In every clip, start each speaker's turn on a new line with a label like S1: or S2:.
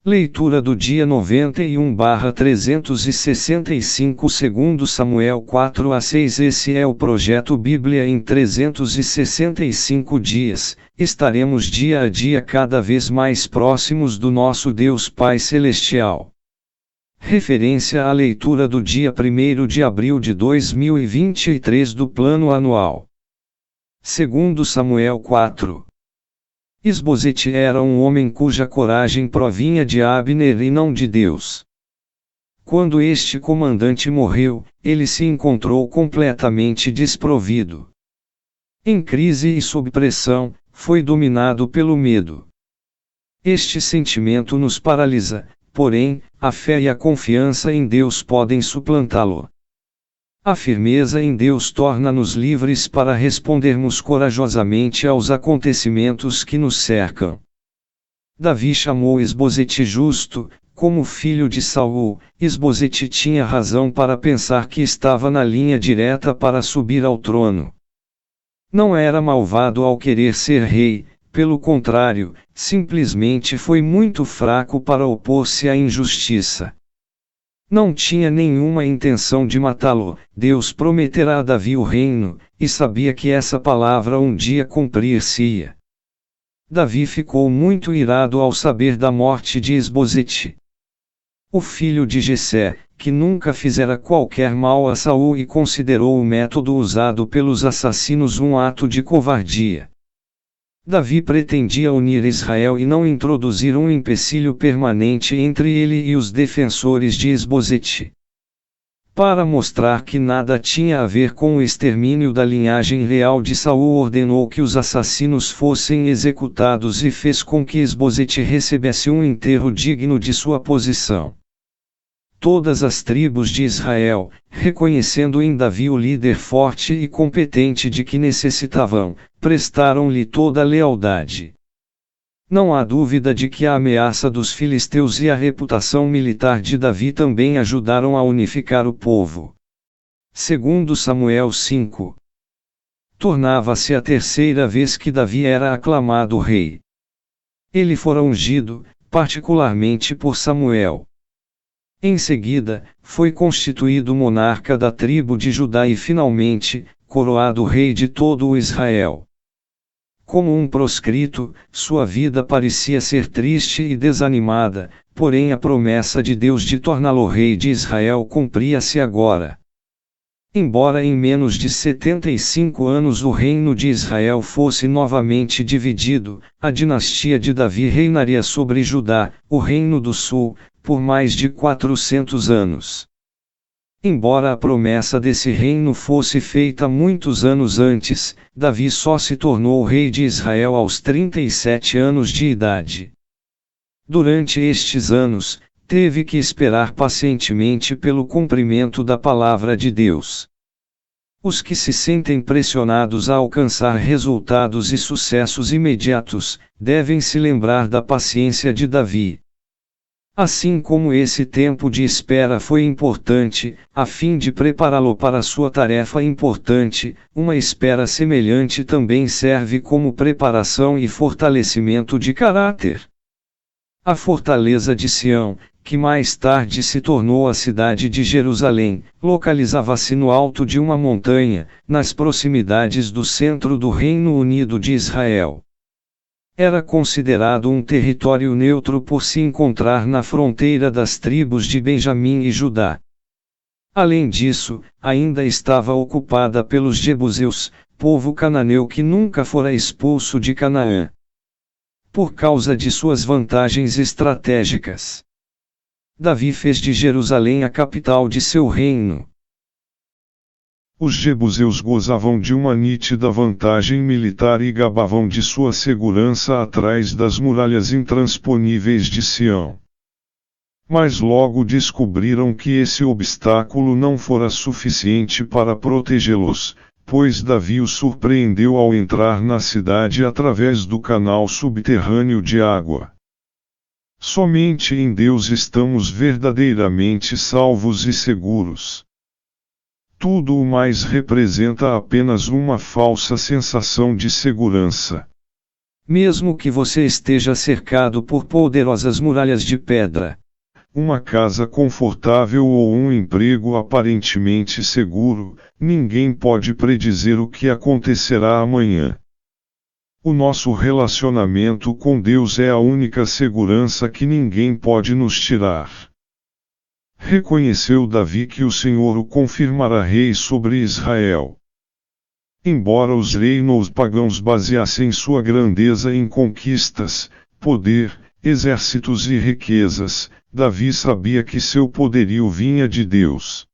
S1: Leitura do dia 91/365 segundo Samuel 4-6. Esse é o projeto Bíblia em 365 dias. Estaremos dia a dia cada vez mais próximos do nosso Deus Pai Celestial. Referência à leitura do dia 1º de abril de 2023 do Plano Anual. Segundo Samuel 4. Isbosete era um homem cuja coragem provinha de Abner e não de Deus. Quando este comandante morreu, ele se encontrou completamente desprovido. Em crise e sob pressão, foi dominado pelo medo. Este sentimento nos paralisa, porém, a fé e a confiança em Deus podem suplantá-lo. A firmeza em Deus torna-nos livres para respondermos corajosamente aos acontecimentos que nos cercam. Davi chamou Isbosete justo, como filho de Saul. Isbosete tinha razão para pensar que estava na linha direta para subir ao trono. Não era malvado ao querer ser rei, pelo contrário, simplesmente foi muito fraco para opor-se à injustiça. Não tinha nenhuma intenção de matá-lo. Deus prometerá a Davi o reino, e sabia que essa palavra um dia cumprir-se-ia. Davi ficou muito irado ao saber da morte de Isbosete, o filho de Jessé, que nunca fizera qualquer mal a Saul e considerou o método usado pelos assassinos um ato de covardia. Davi pretendia unir Israel e não introduzir um empecilho permanente entre ele e os defensores de Isbosete. Para mostrar que nada tinha a ver com o extermínio da linhagem real de Saul, ordenou que os assassinos fossem executados e fez com que Isbosete recebesse um enterro digno de sua posição. Todas as tribos de Israel, reconhecendo em Davi o líder forte e competente de que necessitavam, prestaram-lhe toda a lealdade. Não há dúvida de que a ameaça dos filisteus e a reputação militar de Davi também ajudaram a unificar o povo. Segundo Samuel 5. Tornava-se a terceira vez que Davi era aclamado rei. Ele fora ungido, particularmente por Samuel. Em seguida, foi constituído monarca da tribo de Judá e finalmente, coroado rei de todo o Israel. Como um proscrito, sua vida parecia ser triste e desanimada, porém a promessa de Deus de torná-lo rei de Israel cumpria-se agora. Embora em menos de 75 anos o reino de Israel fosse novamente dividido, a dinastia de Davi reinaria sobre Judá, o reino do sul, por mais de 400 anos. Embora a promessa desse reino fosse feita muitos anos antes, Davi só se tornou rei de Israel aos 37 anos de idade. Durante estes anos, teve que esperar pacientemente pelo cumprimento da palavra de Deus. Os que se sentem pressionados a alcançar resultados e sucessos imediatos, devem se lembrar da paciência de Davi. Assim como esse tempo de espera foi importante, a fim de prepará-lo para sua tarefa importante, uma espera semelhante também serve como preparação e fortalecimento de caráter. A fortaleza de Sião, que mais tarde se tornou a cidade de Jerusalém, localizava-se no alto de uma montanha, nas proximidades do centro do Reino Unido de Israel. Era considerado um território neutro por se encontrar na fronteira das tribos de Benjamim e Judá. Além disso, ainda estava ocupada pelos jebuseus, povo cananeu que nunca fora expulso de Canaã. Por causa de suas vantagens estratégicas, Davi fez de Jerusalém a capital de seu reino.
S2: Os jebuseus gozavam de uma nítida vantagem militar e gabavam de sua segurança atrás das muralhas intransponíveis de Sião. Mas logo descobriram que esse obstáculo não fora suficiente para protegê-los, pois Davi os surpreendeu ao entrar na cidade através do canal subterrâneo de água. Somente em Deus estamos verdadeiramente salvos e seguros. Tudo o mais representa apenas uma falsa sensação de segurança.
S1: mesmo que você esteja cercado por poderosas muralhas de pedra.
S2: Uma casa confortável ou um emprego aparentemente seguro, ninguém pode predizer o que acontecerá amanhã. O nosso relacionamento com Deus é a única segurança que ninguém pode nos tirar. Reconheceu Davi que o Senhor o confirmará rei sobre Israel. Embora os reinos pagãos baseassem sua grandeza em conquistas, poder, exércitos e riquezas, Davi sabia que seu poderio vinha de Deus.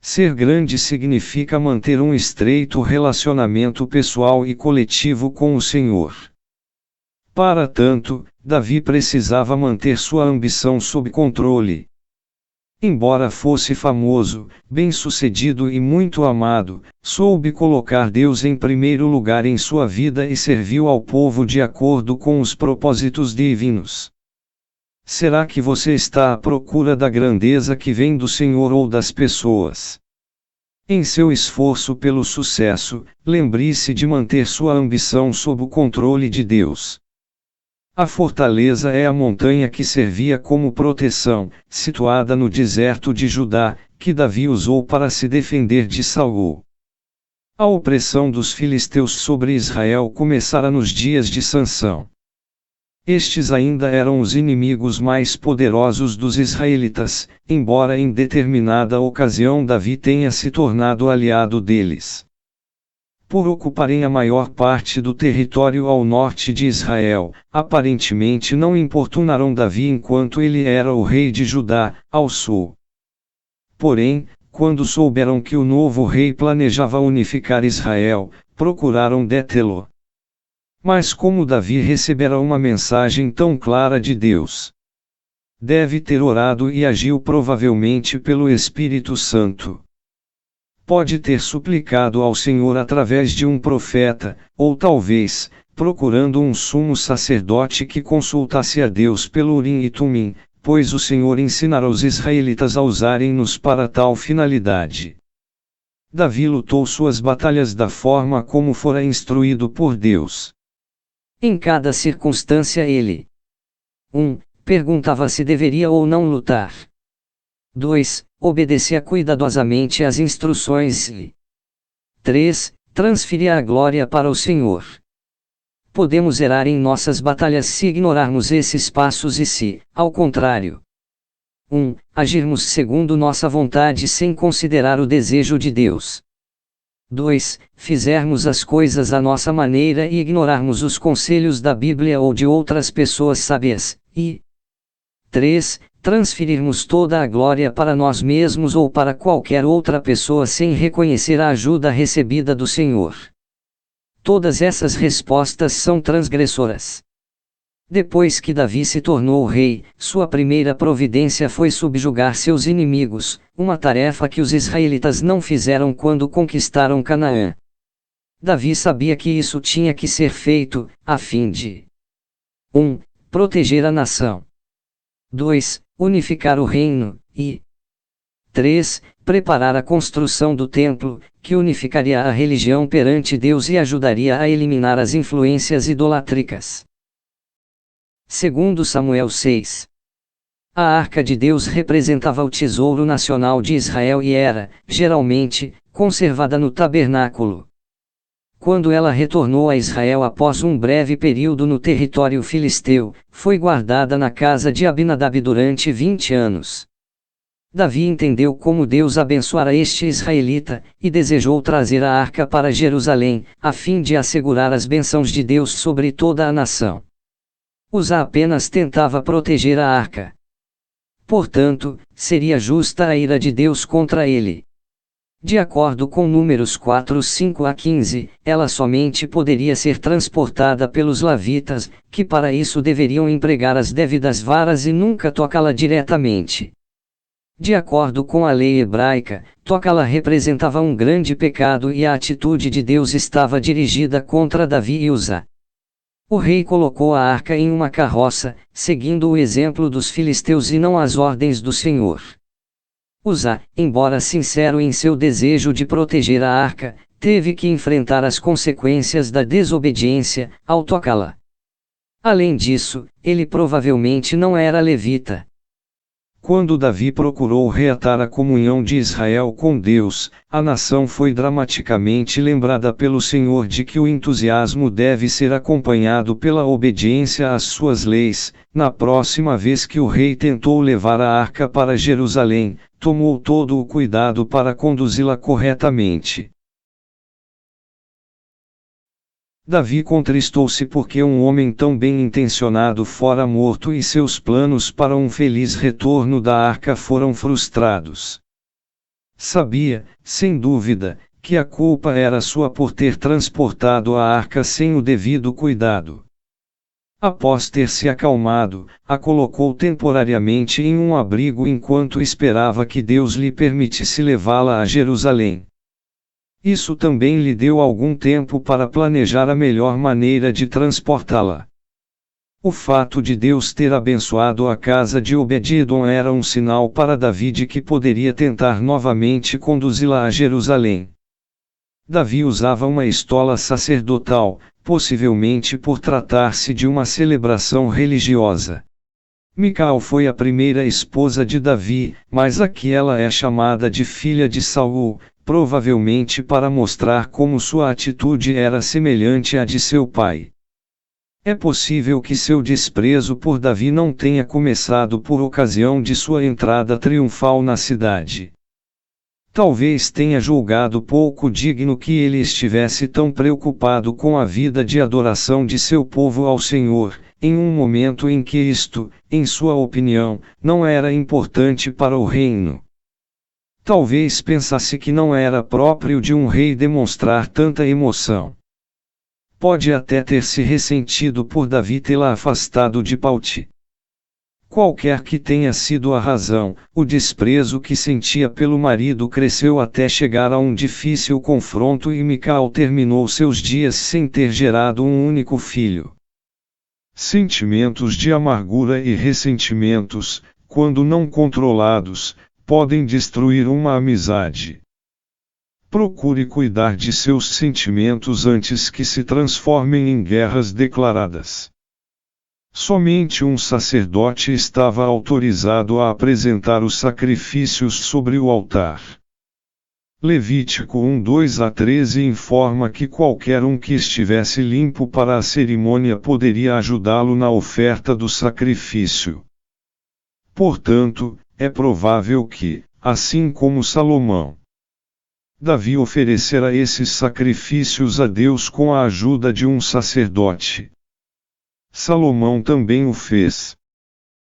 S1: Ser grande significa manter um estreito relacionamento pessoal e coletivo com o Senhor. Para tanto, Davi precisava manter sua ambição sob controle. Embora fosse famoso, bem-sucedido e muito amado, soube colocar Deus em primeiro lugar em sua vida e serviu ao povo de acordo com os propósitos divinos. Será que você está à procura da grandeza que vem do Senhor ou das pessoas? Em seu esforço pelo sucesso, lembre-se de manter sua ambição sob o controle de Deus. A fortaleza é a montanha que servia como proteção, situada no deserto de Judá, que Davi usou para se defender de Saul. A opressão dos filisteus sobre Israel começara nos dias de Sansão. Estes ainda eram os inimigos mais poderosos dos israelitas, embora em determinada ocasião Davi tenha se tornado aliado deles. Por ocuparem a maior parte do território ao norte de Israel, aparentemente não importunaram Davi enquanto ele era o rei de Judá, ao sul. Porém, quando souberam que o novo rei planejava unificar Israel, procuraram detê-lo. Mas como Davi recebera uma mensagem tão clara de Deus, deve ter orado e agiu provavelmente pelo Espírito Santo. Pode ter suplicado ao Senhor através de um profeta, ou talvez, procurando um sumo sacerdote que consultasse a Deus pelo Urim e Tumim, pois o Senhor ensinara os israelitas a usarem-nos para tal finalidade. Davi lutou suas batalhas da forma como fora instruído por Deus. Em cada circunstância ele 1. Perguntava se deveria ou não lutar. 2. Obedecia cuidadosamente às instruções e 3. Transferia a glória para o Senhor. Podemos errar em nossas batalhas se ignorarmos esses passos e se, ao contrário, 1. Agirmos segundo nossa vontade sem considerar o desejo de Deus. 2. Fizermos as coisas à nossa maneira e ignorarmos os conselhos da Bíblia ou de outras pessoas sábias, e 3. Transferirmos toda a glória para nós mesmos ou para qualquer outra pessoa sem reconhecer a ajuda recebida do Senhor. Todas essas respostas são transgressoras. Depois que Davi se tornou rei, sua primeira providência foi subjugar seus inimigos, uma tarefa que os israelitas não fizeram quando conquistaram Canaã. Davi sabia que isso tinha que ser feito, a fim de 1. Proteger a nação. 2. Unificar o reino, e 3. Preparar a construção do templo, que unificaria a religião perante Deus e ajudaria a eliminar as influências idolátricas. Segundo Samuel 6. A Arca de Deus representava o tesouro nacional de Israel e era, geralmente, conservada no tabernáculo. Quando ela retornou a Israel após um breve período no território filisteu, foi guardada na casa de Abinadab durante 20 anos. Davi entendeu como Deus abençoara este israelita, e desejou trazer a arca para Jerusalém, a fim de assegurar as bênçãos de Deus sobre toda a nação. Usa apenas tentava proteger a arca. Portanto, seria justa a ira de Deus contra ele. De acordo com Números 4:5-15, ela somente poderia ser transportada pelos levitas, que para isso deveriam empregar as devidas varas e nunca tocá-la diretamente. De acordo com a lei hebraica, tocá-la representava um grande pecado e a atitude de Deus estava dirigida contra Davi e Uza. O rei colocou a arca em uma carroça, seguindo o exemplo dos filisteus e não as ordens do Senhor. Uza, embora sincero em seu desejo de proteger a arca,
S3: teve que enfrentar as consequências da desobediência, ao tocá-la. Além disso, ele provavelmente não era levita.
S1: Quando Davi procurou reatar a comunhão de Israel com Deus, a nação foi dramaticamente lembrada pelo Senhor de que o entusiasmo deve ser acompanhado pela obediência às suas leis. Na próxima vez que o rei tentou levar a arca para Jerusalém, tomou todo o cuidado para conduzi-la corretamente. Davi contristou-se porque um homem tão bem intencionado fora morto e seus planos para um feliz retorno da arca foram frustrados. Sabia, sem dúvida, que a culpa era sua por ter transportado a arca sem o devido cuidado. Após ter se acalmado, a colocou temporariamente em um abrigo enquanto esperava que Deus lhe permitisse levá-la a Jerusalém. Isso também lhe deu algum tempo para planejar a melhor maneira de transportá-la. O fato de Deus ter abençoado a casa de Obed-Edom era um sinal para Davi de que poderia tentar novamente conduzi-la a Jerusalém. Davi usava uma estola sacerdotal, possivelmente por tratar-se de uma celebração religiosa. Mical foi a primeira esposa de Davi, mas aqui ela é chamada de filha de Saul, provavelmente para mostrar como sua atitude era semelhante à de seu pai. É possível que seu desprezo por Davi não tenha começado por ocasião de sua entrada triunfal na cidade. Talvez tenha julgado pouco digno que ele estivesse tão preocupado com a vida de adoração de seu povo ao Senhor, em um momento em que isto, em sua opinião, não era importante para o reino. Talvez pensasse que não era próprio de um rei demonstrar tanta emoção. Pode até ter se ressentido por Davi tê-la afastado de Pauti. Qualquer que tenha sido a razão, o desprezo que sentia pelo marido cresceu até chegar a um difícil confronto e Mical terminou seus dias sem ter gerado um único filho.
S2: Sentimentos de amargura e ressentimentos, quando não controlados, podem destruir uma amizade. Procure cuidar de seus sentimentos antes que se transformem em guerras declaradas. Somente um sacerdote estava autorizado a apresentar os sacrifícios sobre o altar. Levítico 1:2-13 informa que qualquer um que estivesse limpo para a cerimônia poderia ajudá-lo na oferta do sacrifício. Portanto, é provável que, assim como Salomão, Davi oferecera esses sacrifícios a Deus com a ajuda de um sacerdote. Salomão também o fez.